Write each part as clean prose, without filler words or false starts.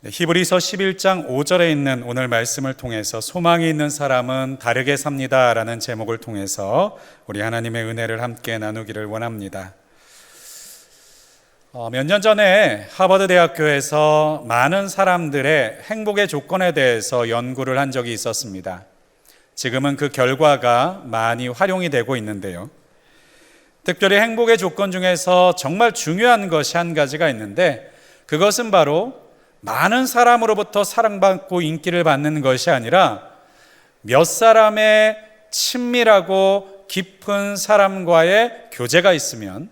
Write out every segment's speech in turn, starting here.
히브리서 11장 5절에 있는 오늘 말씀을 통해서 소망이 있는 사람은 다르게 삽니다 라는 제목을 통해서 우리 하나님의 은혜를 함께 나누기를 원합니다. 몇 년 전에 하버드 대학교에서 많은 사람들의 행복의 조건에 대해서 연구를 한 적이 있었습니다. 지금은 그 결과가 많이 활용이 되고 있는데요. 특별히 행복의 조건 중에서 정말 중요한 것이 한 가지가 있는데, 그것은 바로 많은 사람으로부터 사랑받고 인기를 받는 것이 아니라 몇 사람의 친밀하고 깊은 사람과의 교제가 있으면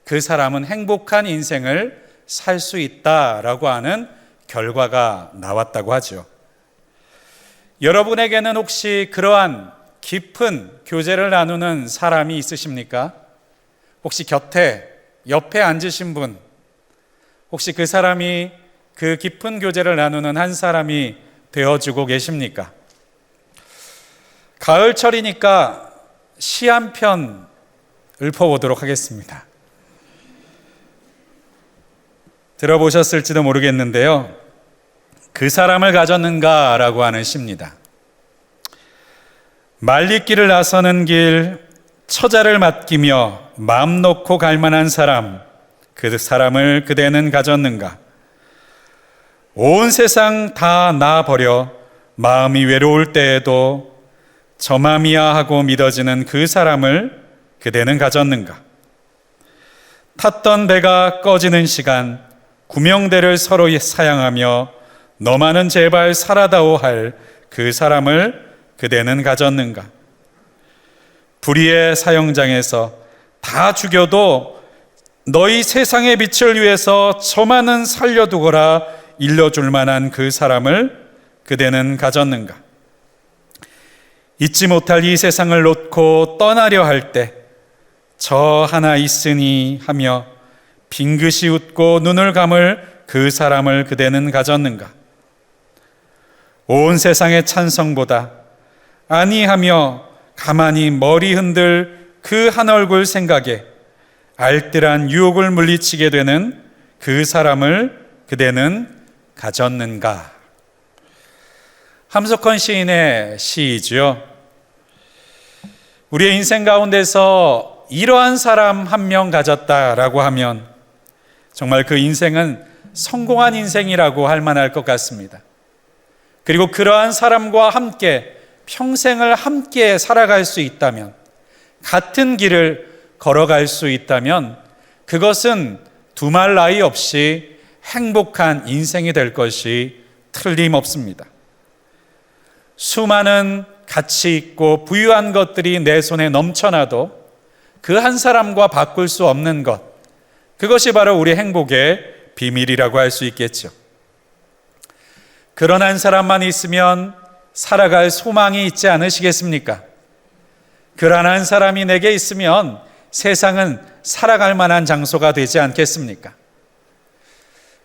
그 사람은 행복한 인생을 살 수 있다라고 하는 결과가 나왔다고 하죠. 여러분에게는 혹시 그러한 깊은 교제를 나누는 사람이 있으십니까? 혹시 옆에 앉으신 분, 혹시 그 사람이 그 깊은 교제를 나누는 한 사람이 되어주고 계십니까? 가을철이니까 시 한 편 읊어보도록 하겠습니다. 들어보셨을지도 모르겠는데요, 그 사람을 가졌는가 라고 하는 시입니다. 말리길을 나서는 길, 처자를 맡기며 마음 놓고 갈 만한 사람, 그 사람을 그대는 가졌는가? 온 세상 다 놔버려 마음이 외로울 때에도 저맘이야 하고 믿어지는 그 사람을 그대는 가졌는가? 탔던 배가 꺼지는 시간, 구명대를 서로 사양하며 너만은 제발 살아다오 할 그 사람을 그대는 가졌는가? 불의의 사형장에서 다 죽여도 너희 세상의 빛을 위해서 저만은 살려두거라 일러줄 만한 그 사람을 그대는 가졌는가? 잊지 못할 이 세상을 놓고 떠나려 할 때 저 하나 있으니 하며 빙긋이 웃고 눈을 감을 그 사람을 그대는 가졌는가? 온 세상의 찬성보다 아니하며 가만히 머리 흔들 그 한 얼굴 생각에 알뜰한 유혹을 물리치게 되는 그 사람을 그대는 가졌는가? 함석헌 시인의 시이지요. 우리의 인생 가운데서 이러한 사람 한 명 가졌다라고 하면 정말 그 인생은 성공한 인생이라고 할 만할 것 같습니다. 그리고 그러한 사람과 함께 평생을 함께 살아갈 수 있다면, 같은 길을 걸어갈 수 있다면 그것은 두말 나위 없이 행복한 인생이 될 것이 틀림없습니다. 수많은 가치 있고 부유한 것들이 내 손에 넘쳐나도 그 한 사람과 바꿀 수 없는 것, 그것이 바로 우리 행복의 비밀이라고 할 수 있겠죠. 그런 한 사람만 있으면 살아갈 소망이 있지 않으시겠습니까? 그런 한 사람이 내게 있으면 세상은 살아갈 만한 장소가 되지 않겠습니까?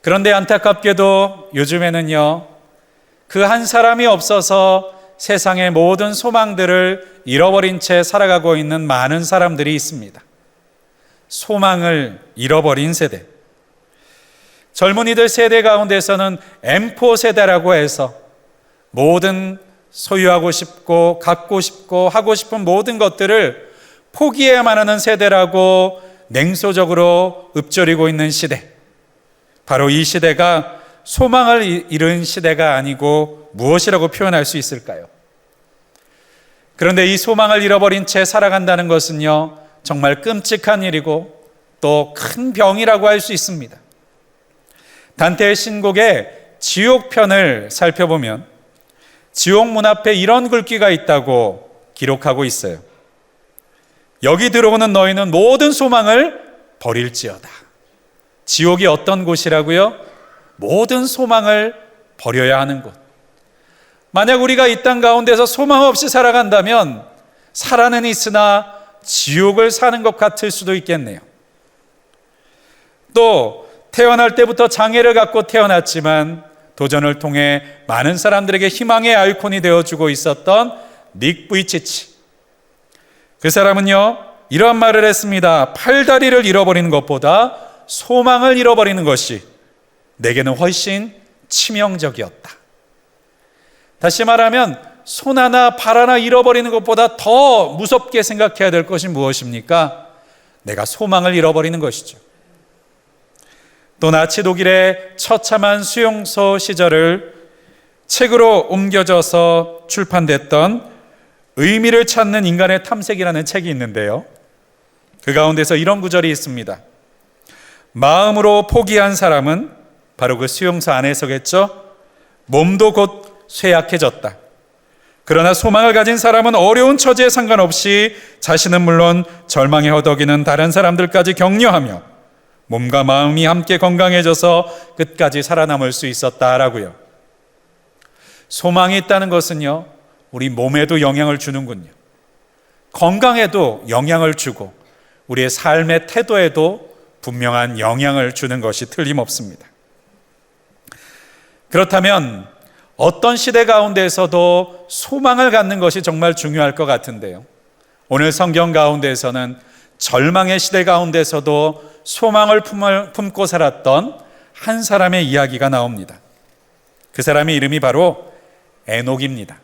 그런데 안타깝게도 요즘에는요, 그 한 사람이 없어서 세상의 모든 소망들을 잃어버린 채 살아가고 있는 많은 사람들이 있습니다. 소망을 잃어버린 세대. 젊은이들 세대 가운데서는 M4 세대라고 해서 모든 소유하고 싶고 갖고 싶고 하고 싶은 모든 것들을 포기해야만 하는 세대라고 냉소적으로 읊조리고 있는 시대. 바로 이 시대가 소망을 잃은 시대가 아니고 무엇이라고 표현할 수 있을까요? 그런데 이 소망을 잃어버린 채 살아간다는 것은요, 정말 끔찍한 일이고 또 큰 병이라고 할 수 있습니다. 단테의 신곡의 지옥편을 살펴보면 지옥 문 앞에 이런 글귀가 있다고 기록하고 있어요. 여기 들어오는 너희는 모든 소망을 버릴지어다. 지옥이 어떤 곳이라고요? 모든 소망을 버려야 하는 곳. 만약 우리가 이 땅 가운데서 소망 없이 살아간다면 살아는 있으나 지옥을 사는 것 같을 수도 있겠네요. 또 태어날 때부터 장애를 갖고 태어났지만 도전을 통해 많은 사람들에게 희망의 아이콘이 되어주고 있었던 닉 부이치치. 그 사람은요, 이러한 말을 했습니다. 팔다리를 잃어버리는 것보다 소망을 잃어버리는 것이 내게는 훨씬 치명적이었다. 다시 말하면 손 하나 발 하나 잃어버리는 것보다 더 무섭게 생각해야 될 것이 무엇입니까? 내가 소망을 잃어버리는 것이죠. 또 나치 독일의 처참한 수용소 시절을 책으로 옮겨져서 출판됐던 의미를 찾는 인간의 탐색이라는 책이 있는데요, 그 가운데서 이런 구절이 있습니다. 마음으로 포기한 사람은 바로 그 수용소 안에서겠죠. 몸도 곧 쇠약해졌다. 그러나 소망을 가진 사람은 어려운 처지에 상관없이 자신은 물론 절망에 허덕이는 다른 사람들까지 격려하며 몸과 마음이 함께 건강해져서 끝까지 살아남을 수 있었다라고요. 소망이 있다는 것은요, 우리 몸에도 영향을 주는군요. 건강에도 영향을 주고 우리의 삶의 태도에도 분명한 영향을 주는 것이 틀림없습니다. 그렇다면 어떤 시대 가운데서도 소망을 갖는 것이 정말 중요할 것 같은데요, 오늘 성경 가운데서는 절망의 시대 가운데서도 소망을 품고 살았던 한 사람의 이야기가 나옵니다. 그 사람의 이름이 바로 에녹입니다.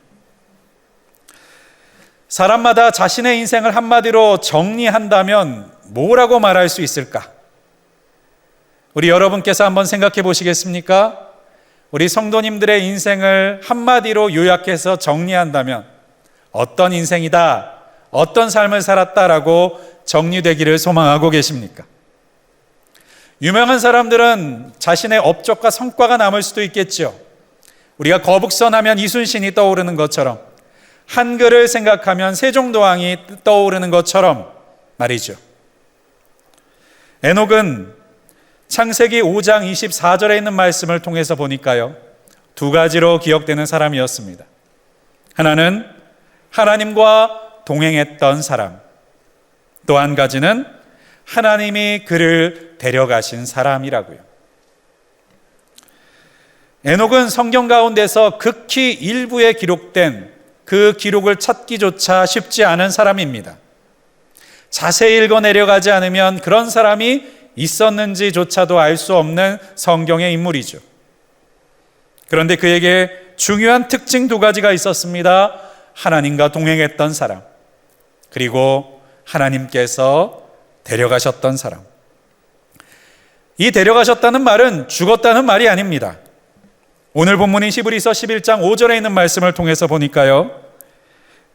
사람마다 자신의 인생을 한마디로 정리한다면 뭐라고 말할 수 있을까? 우리 여러분께서 한번 생각해 보시겠습니까? 우리 성도님들의 인생을 한마디로 요약해서 정리한다면 어떤 인생이다, 어떤 삶을 살았다라고 정리되기를 소망하고 계십니까? 유명한 사람들은 자신의 업적과 성과가 남을 수도 있겠죠. 우리가 거북선 하면 이순신이 떠오르는 것처럼, 한글을 생각하면 세종대왕이 떠오르는 것처럼 말이죠. 에녹은 창세기 5장 24절에 있는 말씀을 통해서 보니까요, 두 가지로 기억되는 사람이었습니다. 하나는 하나님과 동행했던 사람, 또 한 가지는 하나님이 그를 데려가신 사람이라고요. 에녹은 성경 가운데서 극히 일부에 기록된 그 기록을 찾기조차 쉽지 않은 사람입니다. 자세히 읽어 내려가지 않으면 그런 사람이 있었는지조차도 알 수 없는 성경의 인물이죠. 그런데 그에게 중요한 특징 두 가지가 있었습니다. 하나님과 동행했던 사람, 그리고 하나님께서 데려가셨던 사람. 이 데려가셨다는 말은 죽었다는 말이 아닙니다. 오늘 본문인 히브리서 11장 5절에 있는 말씀을 통해서 보니까요,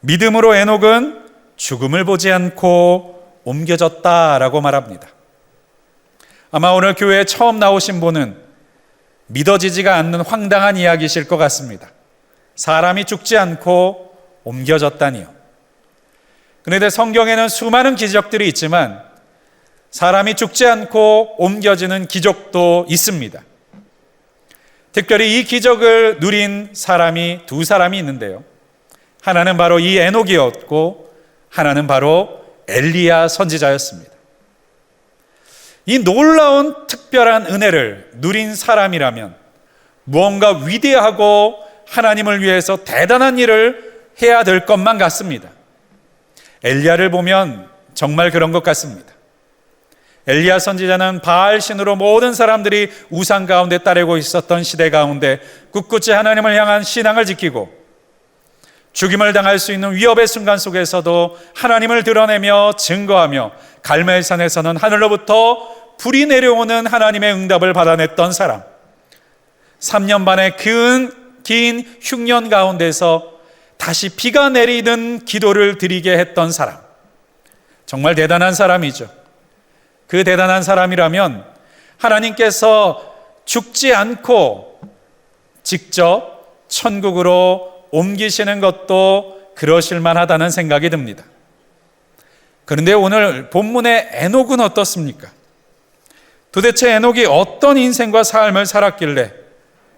믿음으로 에녹은 죽음을 보지 않고 옮겨졌다라고 말합니다. 아마 오늘 교회에 처음 나오신 분은 믿어지지가 않는 황당한 이야기이실 것 같습니다. 사람이 죽지 않고 옮겨졌다니요. 그런데 성경에는 수많은 기적들이 있지만 사람이 죽지 않고 옮겨지는 기적도 있습니다. 특별히 이 기적을 누린 사람이 두 사람이 있는데요, 하나는 바로 이 에녹이었고 하나는 바로 엘리야 선지자였습니다. 이 놀라운 특별한 은혜를 누린 사람이라면 무언가 위대하고 하나님을 위해서 대단한 일을 해야 될 것만 같습니다. 엘리야를 보면 정말 그런 것 같습니다. 엘리야 선지자는 바알 신으로 모든 사람들이 우상 가운데 따르고 있었던 시대 가운데 굳굳이 하나님을 향한 신앙을 지키고 죽임을 당할 수 있는 위협의 순간 속에서도 하나님을 드러내며 증거하며 갈멜산에서는 하늘로부터 불이 내려오는 하나님의 응답을 받아냈던 사람, 3년 반의 긴 흉년 가운데서 다시 비가 내리는 기도를 드리게 했던 사람, 정말 대단한 사람이죠. 그 대단한 사람이라면 하나님께서 죽지 않고 직접 천국으로 옮기시는 것도 그러실 만하다는 생각이 듭니다. 그런데 오늘 본문의 에녹은 어떻습니까? 도대체 에녹이 어떤 인생과 삶을 살았길래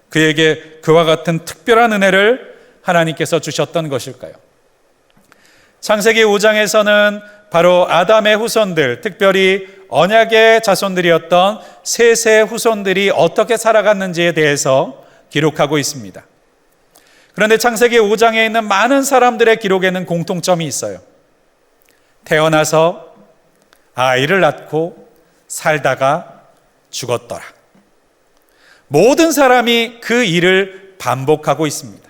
그에게 그와 같은 특별한 은혜를 하나님께서 주셨던 것일까요? 창세기 5장에서는 바로 아담의 후손들, 특별히 언약의 자손들이었던 셋의 후손들이 어떻게 살아갔는지에 대해서 기록하고 있습니다. 그런데 창세기 5장에 있는 많은 사람들의 기록에는 공통점이 있어요. 태어나서 아이를 낳고 살다가 죽었더라. 모든 사람이 그 일을 반복하고 있습니다.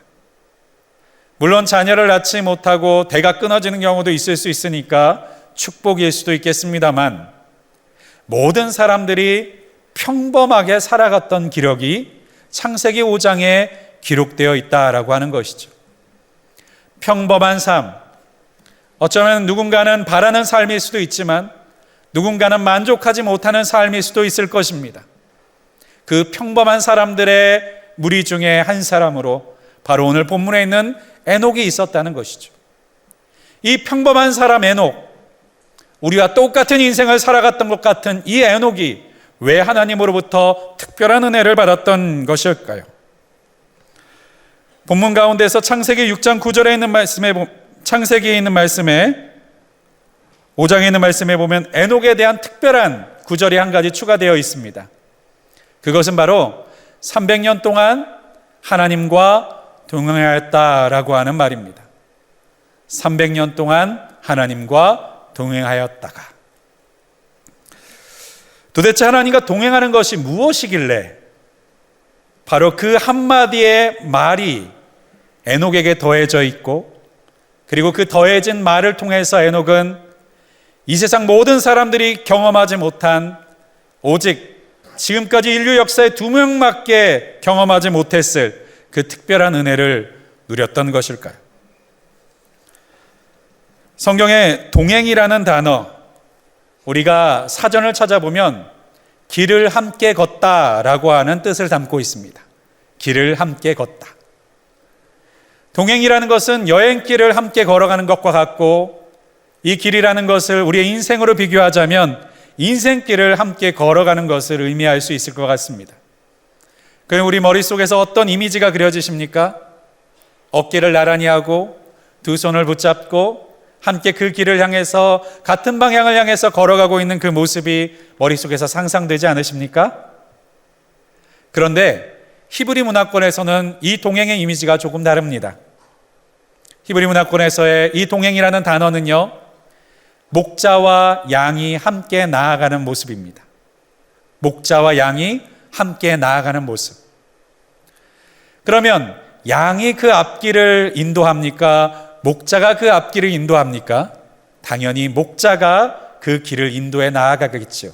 물론 자녀를 낳지 못하고 대가 끊어지는 경우도 있을 수 있으니까 축복일 수도 있겠습니다만, 모든 사람들이 평범하게 살아갔던 기록이 창세기 5장에 기록되어 있다라고 하는 것이죠. 평범한 삶, 어쩌면 누군가는 바라는 삶일 수도 있지만 누군가는 만족하지 못하는 삶일 수도 있을 것입니다. 그 평범한 사람들의 무리 중에 한 사람으로 바로 오늘 본문에 있는 에녹이 있었다는 것이죠. 이 평범한 사람 에녹, 우리와 똑같은 인생을 살아갔던 것 같은 이 에녹이 왜 하나님으로부터 특별한 은혜를 받았던 것일까요? 본문 가운데서 창세기 6장 9절에 있는 말씀에, 창세기에 있는 말씀에 5장에 있는 말씀에 보면 에녹에 대한 특별한 구절이 한 가지 추가되어 있습니다. 그것은 바로 300년 동안 하나님과 동행하였다라고 하는 말입니다. 300년 동안 하나님과 동행하였다가, 도대체 하나님과 동행하는 것이 무엇이길래 바로 그 한마디의 말이 에녹에게 더해져 있고, 그리고 그 더해진 말을 통해서 에녹은 이 세상 모든 사람들이 경험하지 못한, 오직 지금까지 인류 역사에 2명밖에 경험하지 못했을 그 특별한 은혜를 누렸던 것일까요? 성경에 동행이라는 단어, 우리가 사전을 찾아보면 길을 함께 걷다라고 하는 뜻을 담고 있습니다. 길을 함께 걷다. 동행이라는 것은 여행길을 함께 걸어가는 것과 같고, 이 길이라는 것을 우리의 인생으로 비교하자면 인생길을 함께 걸어가는 것을 의미할 수 있을 것 같습니다. 그럼 우리 머릿속에서 어떤 이미지가 그려지십니까? 어깨를 나란히 하고 두 손을 붙잡고 함께 그 길을 향해서, 같은 방향을 향해서 걸어가고 있는 그 모습이 머릿속에서 상상되지 않으십니까? 그런데 히브리 문화권에서는 이 동행의 이미지가 조금 다릅니다. 히브리 문화권에서의 이 동행이라는 단어는요, 목자와 양이 함께 나아가는 모습입니다. 목자와 양이 함께 나아가는 모습. 그러면 양이 그 앞길을 인도합니까? 목자가 그 앞길을 인도합니까? 당연히 목자가 그 길을 인도해 나아가겠죠.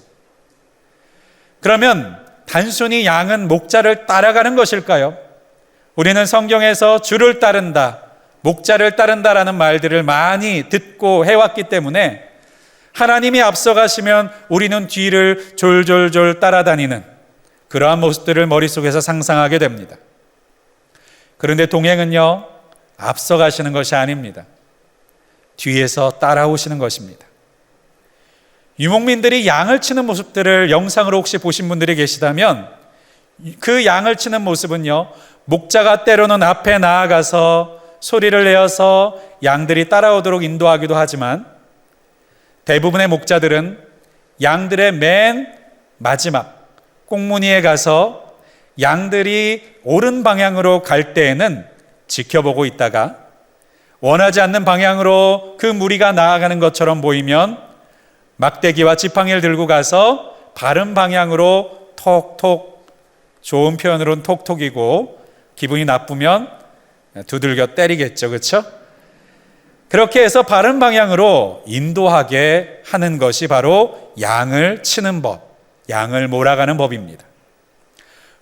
그러면 단순히 양은 목자를 따라가는 것일까요? 우리는 성경에서 주를 따른다, 목자를 따른다라는 말들을 많이 듣고 해왔기 때문에 하나님이 앞서가시면 우리는 뒤를 졸졸졸 따라다니는 그러한 모습들을 머릿속에서 상상하게 됩니다. 그런데 동행은요, 앞서가시는 것이 아닙니다. 뒤에서 따라오시는 것입니다. 유목민들이 양을 치는 모습들을 영상으로 혹시 보신 분들이 계시다면, 그 양을 치는 모습은요, 목자가 때로는 앞에 나아가서 소리를 내어서 양들이 따라오도록 인도하기도 하지만, 대부분의 목자들은 양들의 맨 마지막 꽁무니에 가서 양들이 옳은 방향으로 갈 때에는 지켜보고 있다가, 원하지 않는 방향으로 그 무리가 나아가는 것처럼 보이면 막대기와 지팡이를 들고 가서 바른 방향으로 톡톡, 좋은 표현으로는 톡톡이고 기분이 나쁘면 두들겨 때리겠죠, 그렇죠? 그렇게 해서 바른 방향으로 인도하게 하는 것이 바로 양을 치는 법, 양을 몰아가는 법입니다.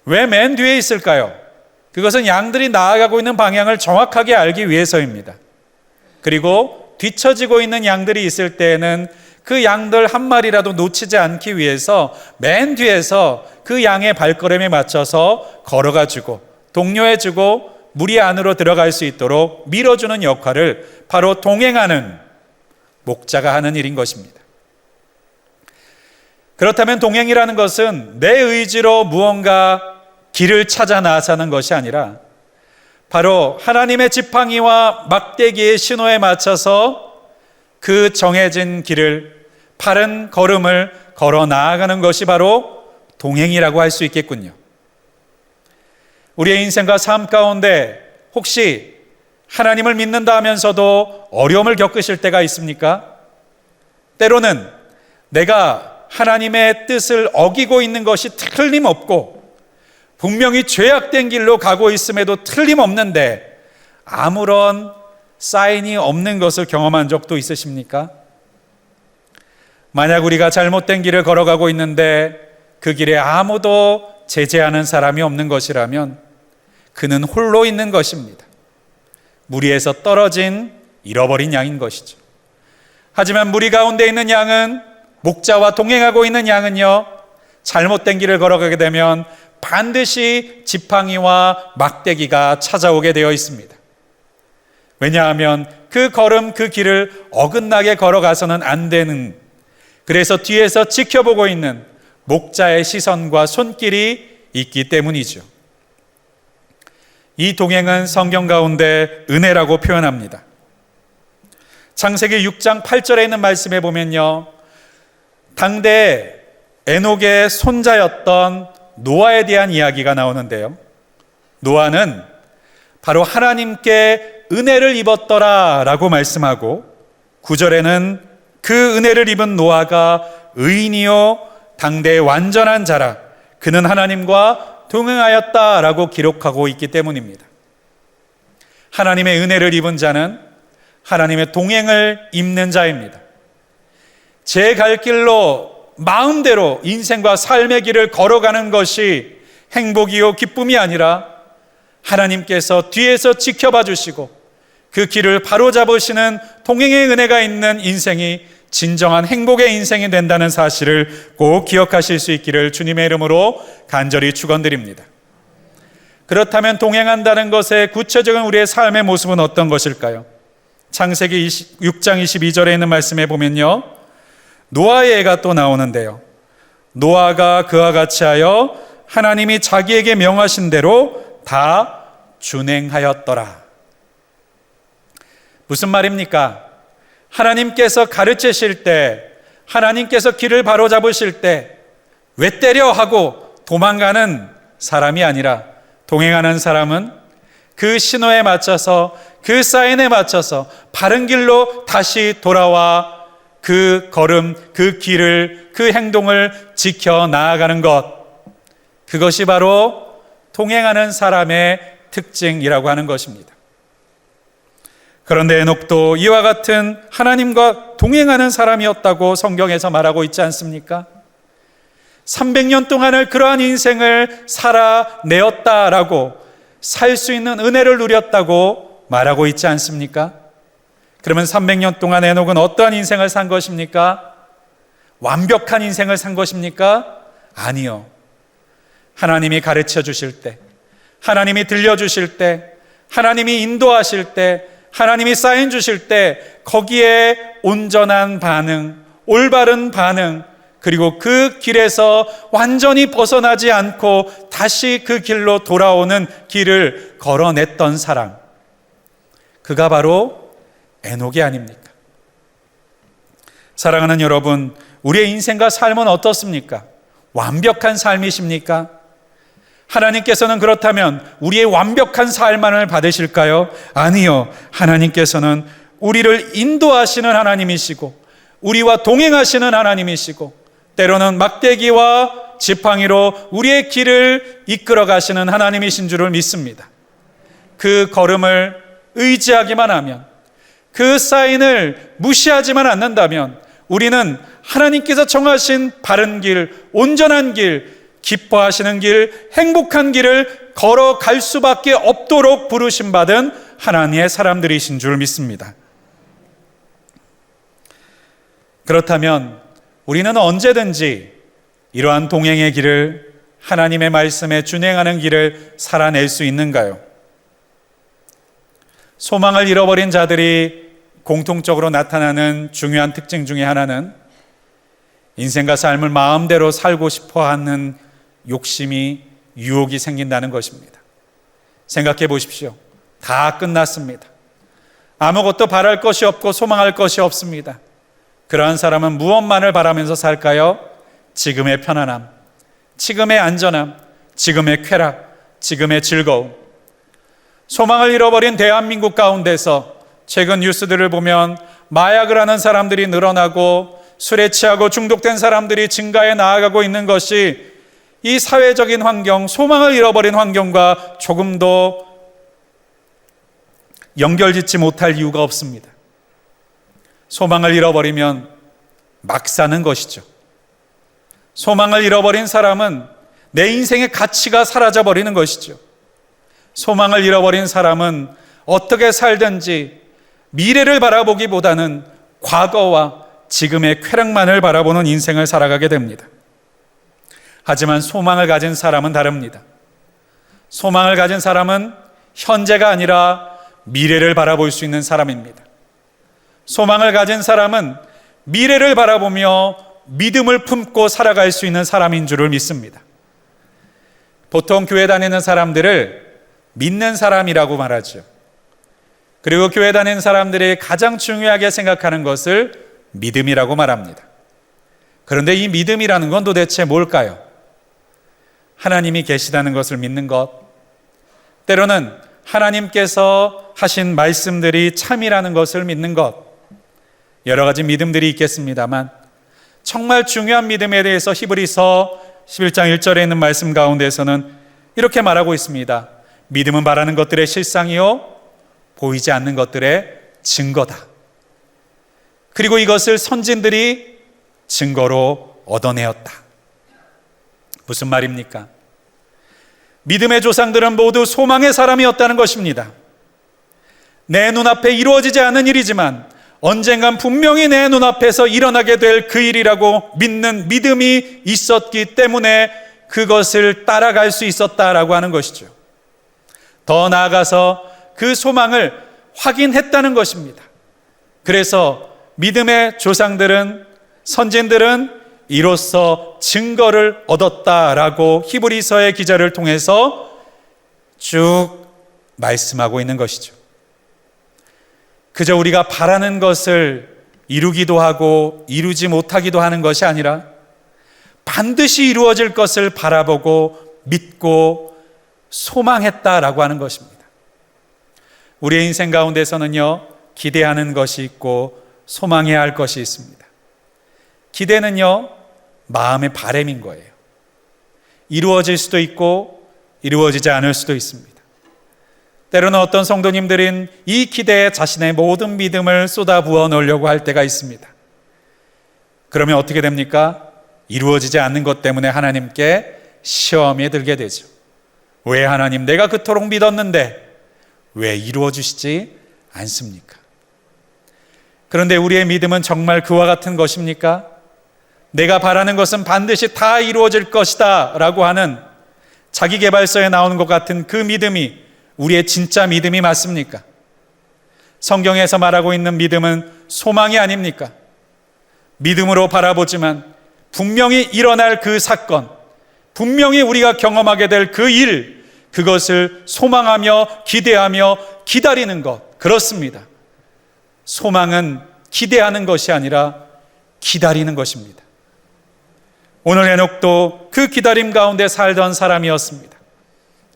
왜 맨 뒤에 있을까요? 그것은 양들이 나아가고 있는 방향을 정확하게 알기 위해서입니다. 그리고 뒤처지고 있는 양들이 있을 때에는 그 양들 한 마리라도 놓치지 않기 위해서 맨 뒤에서 그 양의 발걸음에 맞춰서 걸어가주고 독려해주고 무리 안으로 들어갈 수 있도록 밀어주는 역할을 바로 동행하는 목자가 하는 일인 것입니다. 그렇다면 동행이라는 것은 내 의지로 무언가 길을 찾아 나서는 것이 아니라 바로 하나님의 지팡이와 막대기의 신호에 맞춰서 그 정해진 길을, 바른 걸음을 걸어 나아가는 것이 바로 동행이라고 할 수 있겠군요. 우리의 인생과 삶 가운데 혹시 하나님을 믿는다 하면서도 어려움을 겪으실 때가 있습니까? 때로는 내가 하나님의 뜻을 어기고 있는 것이 틀림없고 분명히 죄악된 길로 가고 있음에도 틀림없는데 아무런 사인이 없는 것을 경험한 적도 있으십니까? 만약 우리가 잘못된 길을 걸어가고 있는데 그 길에 아무도 제재하는 사람이 없는 것이라면 그는 홀로 있는 것입니다. 무리에서 떨어진 잃어버린 양인 것이죠. 하지만 무리 가운데 있는 양은, 목자와 동행하고 있는 양은요, 잘못된 길을 걸어가게 되면 반드시 지팡이와 막대기가 찾아오게 되어 있습니다. 왜냐하면 그 걸음, 그 길을 어긋나게 걸어가서는 안 되는, 그래서 뒤에서 지켜보고 있는 목자의 시선과 손길이 있기 때문이죠. 이 동행은 성경 가운데 은혜라고 표현합니다. 창세기 6장 8절에 있는 말씀에 보면요, 당대 에녹의 손자였던 노아에 대한 이야기가 나오는데요, 노아는 바로 하나님께 은혜를 입었더라 라고 말씀하고, 9절에는 그 은혜를 입은 노아가 의인이요 당대의 완전한 자라, 그는 하나님과 동행하였다 라고 기록하고 있기 때문입니다. 하나님의 은혜를 입은 자는 하나님의 동행을 입는 자입니다. 제 갈 길로 마음대로 인생과 삶의 길을 걸어가는 것이 행복이요 기쁨이 아니라 하나님께서 뒤에서 지켜봐 주시고 그 길을 바로잡으시는 동행의 은혜가 있는 인생이 진정한 행복의 인생이 된다는 사실을 꼭 기억하실 수 있기를 주님의 이름으로 간절히 축원드립니다. 그렇다면 동행한다는 것의 구체적인 우리의 삶의 모습은 어떤 것일까요? 창세기 6장 22절에 있는 말씀에 보면요, 노아의 예가 또 나오는데요, 노아가 그와 같이 하여 하나님이 자기에게 명하신 대로 다 준행하였더라. 무슨 말입니까? 하나님께서 가르치실 때, 하나님께서 길을 바로잡으실 때 왜 때려 하고 도망가는 사람이 아니라, 동행하는 사람은 그 신호에 맞춰서, 그 사인에 맞춰서 바른 길로 다시 돌아와 그 걸음, 그 길을, 그 행동을 지켜 나아가는 것, 그것이 바로 동행하는 사람의 특징이라고 하는 것입니다. 그런데 에녹도 이와 같은 하나님과 동행하는 사람이었다고 성경에서 말하고 있지 않습니까? 300년 동안을 그러한 인생을 살아내었다라고, 살 수 있는 은혜를 누렸다고 말하고 있지 않습니까? 그러면 300년 동안 에녹은 어떠한 인생을 산 것입니까? 완벽한 인생을 산 것입니까? 아니요. 하나님이 가르쳐 주실 때, 하나님이 들려주실 때, 하나님이 인도하실 때, 하나님이 사인 주실 때 거기에 온전한 반응, 올바른 반응, 그리고 그 길에서 완전히 벗어나지 않고 다시 그 길로 돌아오는 길을 걸어냈던 사람, 그가 바로 에녹이 아닙니까? 사랑하는 여러분, 우리의 인생과 삶은 어떻습니까? 완벽한 삶이십니까? 하나님께서는 그렇다면 우리의 완벽한 삶만을 받으실까요? 아니요. 하나님께서는 우리를 인도하시는 하나님이시고, 우리와 동행하시는 하나님이시고, 때로는 막대기와 지팡이로 우리의 길을 이끌어 가시는 하나님이신 줄을 믿습니다. 그 걸음을 의지하기만 하면, 그 사인을 무시하지만 않는다면 우리는 하나님께서 정하신 바른 길, 온전한 길, 기뻐하시는 길, 행복한 길을 걸어갈 수밖에 없도록 부르심받은 하나님의 사람들이신 줄 믿습니다. 그렇다면 우리는 언제든지 이러한 동행의 길을, 하나님의 말씀에 준행하는 길을 살아낼 수 있는가요? 소망을 잃어버린 자들이 공통적으로 나타나는 중요한 특징 중에 하나는 인생과 삶을 마음대로 살고 싶어 하는 욕심이, 유혹이 생긴다는 것입니다. 생각해 보십시오. 다 끝났습니다. 아무것도 바랄 것이 없고 소망할 것이 없습니다. 그러한 사람은 무엇만을 바라면서 살까요? 지금의 편안함, 지금의 안전함, 지금의 쾌락, 지금의 즐거움. 소망을 잃어버린 대한민국 가운데서 최근 뉴스들을 보면 마약을 하는 사람들이 늘어나고 술에 취하고 중독된 사람들이 증가해 나아가고 있는 것이 이 사회적인 환경, 소망을 잃어버린 환경과 조금도 연결짓지 못할 이유가 없습니다. 소망을 잃어버리면 막 사는 것이죠. 소망을 잃어버린 사람은 내 인생의 가치가 사라져버리는 것이죠. 소망을 잃어버린 사람은 어떻게 살든지 미래를 바라보기보다는 과거와 지금의 쾌락만을 바라보는 인생을 살아가게 됩니다. 하지만 소망을 가진 사람은 다릅니다. 소망을 가진 사람은 현재가 아니라 미래를 바라볼 수 있는 사람입니다. 소망을 가진 사람은 미래를 바라보며 믿음을 품고 살아갈 수 있는 사람인 줄을 믿습니다. 보통 교회 다니는 사람들을 믿는 사람이라고 말하죠. 그리고 교회 다니는 사람들이 가장 중요하게 생각하는 것을 믿음이라고 말합니다. 그런데 이 믿음이라는 건 도대체 뭘까요? 하나님이 계시다는 것을 믿는 것, 때로는 하나님께서 하신 말씀들이 참이라는 것을 믿는 것, 여러 가지 믿음들이 있겠습니다만 정말 중요한 믿음에 대해서 히브리서 11장 1절에 있는 말씀 가운데서는 이렇게 말하고 있습니다. 믿음은 바라는 것들의 실상이요 보이지 않는 것들의 증거다. 그리고 이것을 선진들이 증거로 얻어내었다. 무슨 말입니까? 믿음의 조상들은 모두 소망의 사람이었다는 것입니다. 내 눈앞에 이루어지지 않은 일이지만 언젠간 분명히 내 눈앞에서 일어나게 될 그 일이라고 믿는 믿음이 있었기 때문에 그것을 따라갈 수 있었다라고 하는 것이죠. 더 나아가서 그 소망을 확인했다는 것입니다. 그래서 믿음의 조상들은, 선진들은 이로써 증거를 얻었다라고 히브리서의 기자를 통해서 쭉 말씀하고 있는 것이죠. 그저 우리가 바라는 것을 이루기도 하고 이루지 못하기도 하는 것이 아니라 반드시 이루어질 것을 바라보고 믿고 소망했다라고 하는 것입니다. 우리의 인생 가운데서는요, 기대하는 것이 있고 소망해야 할 것이 있습니다. 기대는요, 마음의 바람인 거예요. 이루어질 수도 있고 이루어지지 않을 수도 있습니다. 때로는 어떤 성도님들은 이 기대에 자신의 모든 믿음을 쏟아부어 놓으려고 할 때가 있습니다. 그러면 어떻게 됩니까? 이루어지지 않는 것 때문에 하나님께 시험에 들게 되죠. 왜 하나님, 내가 그토록 믿었는데 왜 이루어 주시지 않습니까? 그런데 우리의 믿음은 정말 그와 같은 것입니까? 내가 바라는 것은 반드시 다 이루어질 것이다 라고 하는 자기계발서에 나오는 것 같은 그 믿음이 우리의 진짜 믿음이 맞습니까? 성경에서 말하고 있는 믿음은 소망이 아닙니까? 믿음으로 바라보지만 분명히 일어날 그 사건, 분명히 우리가 경험하게 될 그 일, 그것을 소망하며 기대하며 기다리는 것, 그렇습니다. 소망은 기대하는 것이 아니라 기다리는 것입니다. 오늘 에녹도 그 기다림 가운데 살던 사람이었습니다.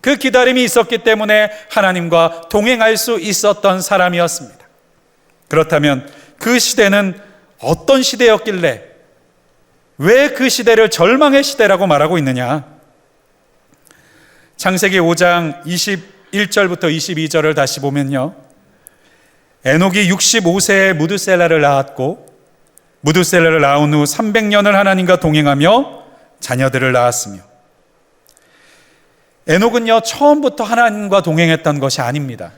그 기다림이 있었기 때문에 하나님과 동행할 수 있었던 사람이었습니다. 그렇다면 그 시대는 어떤 시대였길래 왜 그 시대를 절망의 시대라고 말하고 있느냐? 창세기 5장 21절부터 22절을 다시 보면요, 에녹이 65세에 무드셀라를 낳았고 무드셀라를 낳은 후 300년을 하나님과 동행하며 자녀들을 낳았으며, 에녹은요 처음부터 하나님과 동행했던 것이 아닙니다.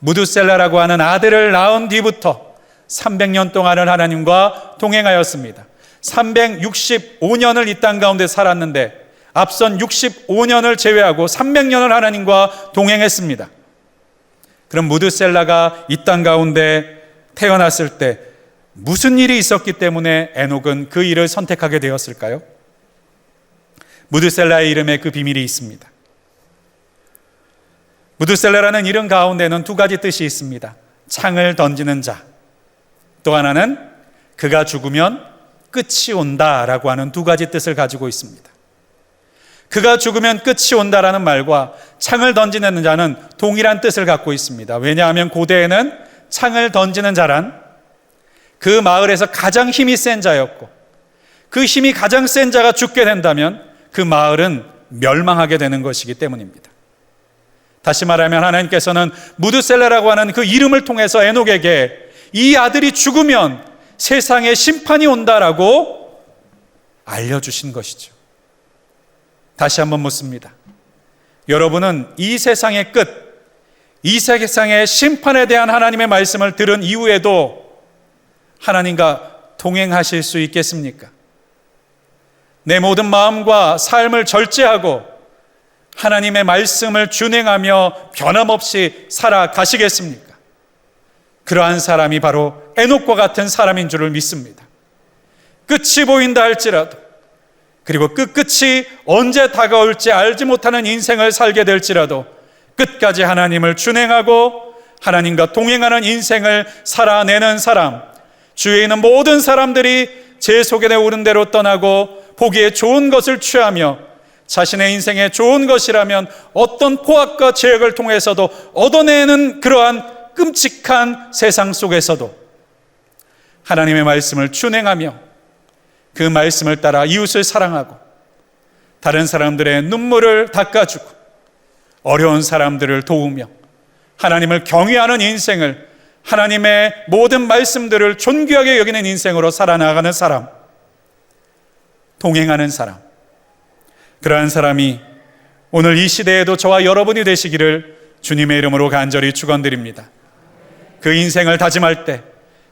무드셀라라고 하는 아들을 낳은 뒤부터 300년 동안은 하나님과 동행하였습니다. 365년을 이 땅 가운데 살았는데 앞선 65년을 제외하고 300년을 하나님과 동행했습니다. 그럼 무드셀라가 이 땅 가운데 태어났을 때 무슨 일이 있었기 때문에 에녹은 그 일을 선택하게 되었을까요? 무드셀라의 이름에 그 비밀이 있습니다. 무드셀라라는 이름 가운데는 두 가지 뜻이 있습니다. 창을 던지는 자, 또 하나는 그가 죽으면 끝이 온다라고 하는 두 가지 뜻을 가지고 있습니다. 그가 죽으면 끝이 온다라는 말과 창을 던지는 자는 동일한 뜻을 갖고 있습니다. 왜냐하면 고대에는 창을 던지는 자란 그 마을에서 가장 힘이 센 자였고, 그 힘이 가장 센 자가 죽게 된다면 그 마을은 멸망하게 되는 것이기 때문입니다. 다시 말하면 하나님께서는 무드셀라라고 하는 그 이름을 통해서 에녹에게 이 아들이 죽으면 세상에 심판이 온다라고 알려주신 것이죠. 다시 한번 묻습니다. 여러분은 이 세상의 끝, 이 세상의 심판에 대한 하나님의 말씀을 들은 이후에도 하나님과 동행하실 수 있겠습니까? 내 모든 마음과 삶을 절제하고 하나님의 말씀을 준행하며 변함없이 살아가시겠습니까? 그러한 사람이 바로 에녹과 같은 사람인 줄을 믿습니다. 끝이 보인다 할지라도, 그리고 끝이 언제 다가올지 알지 못하는 인생을 살게 될지라도 끝까지 하나님을 준행하고 하나님과 동행하는 인생을 살아내는 사람, 주위에 있는 모든 사람들이 제 소견에 오른 대로 떠나고 보기에 좋은 것을 취하며 자신의 인생에 좋은 것이라면 어떤 포악과 죄악을 통해서도 얻어내는 그러한 끔찍한 세상 속에서도 하나님의 말씀을 준행하며 그 말씀을 따라 이웃을 사랑하고 다른 사람들의 눈물을 닦아주고 어려운 사람들을 도우며 하나님을 경외하는 인생을, 하나님의 모든 말씀들을 존귀하게 여기는 인생으로 살아나가는 사람, 동행하는 사람, 그러한 사람이 오늘 이 시대에도 저와 여러분이 되시기를 주님의 이름으로 간절히 축원드립니다. 그 인생을 다짐할 때,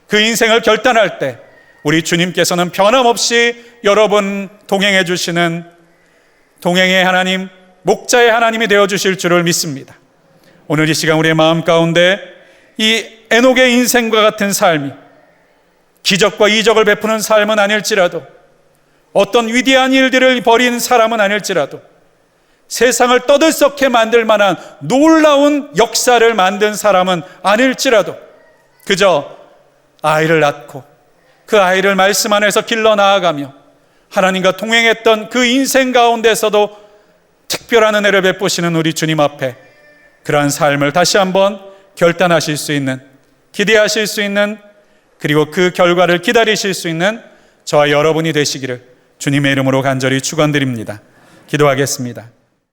그 인생을 결단할 때 우리 주님께서는 변함없이 여러분 동행해 주시는 동행의 하나님, 목자의 하나님이 되어주실 줄을 믿습니다. 오늘 이 시간 우리의 마음 가운데 이 에녹의 인생과 같은 삶이 기적과 이적을 베푸는 삶은 아닐지라도, 어떤 위대한 일들을 벌인 사람은 아닐지라도, 세상을 떠들썩게 만들 만한 놀라운 역사를 만든 사람은 아닐지라도 그저 아이를 낳고 그 아이를 말씀 안에서 길러 나아가며 하나님과 동행했던 그 인생 가운데서도 특별한 은혜를 베푸시는 우리 주님 앞에 그러한 삶을 다시 한번 결단하실 수 있는, 기대하실 수 있는, 그리고 그 결과를 기다리실 수 있는 저와 여러분이 되시기를 주님의 이름으로 간절히 축원드립니다. 기도하겠습니다.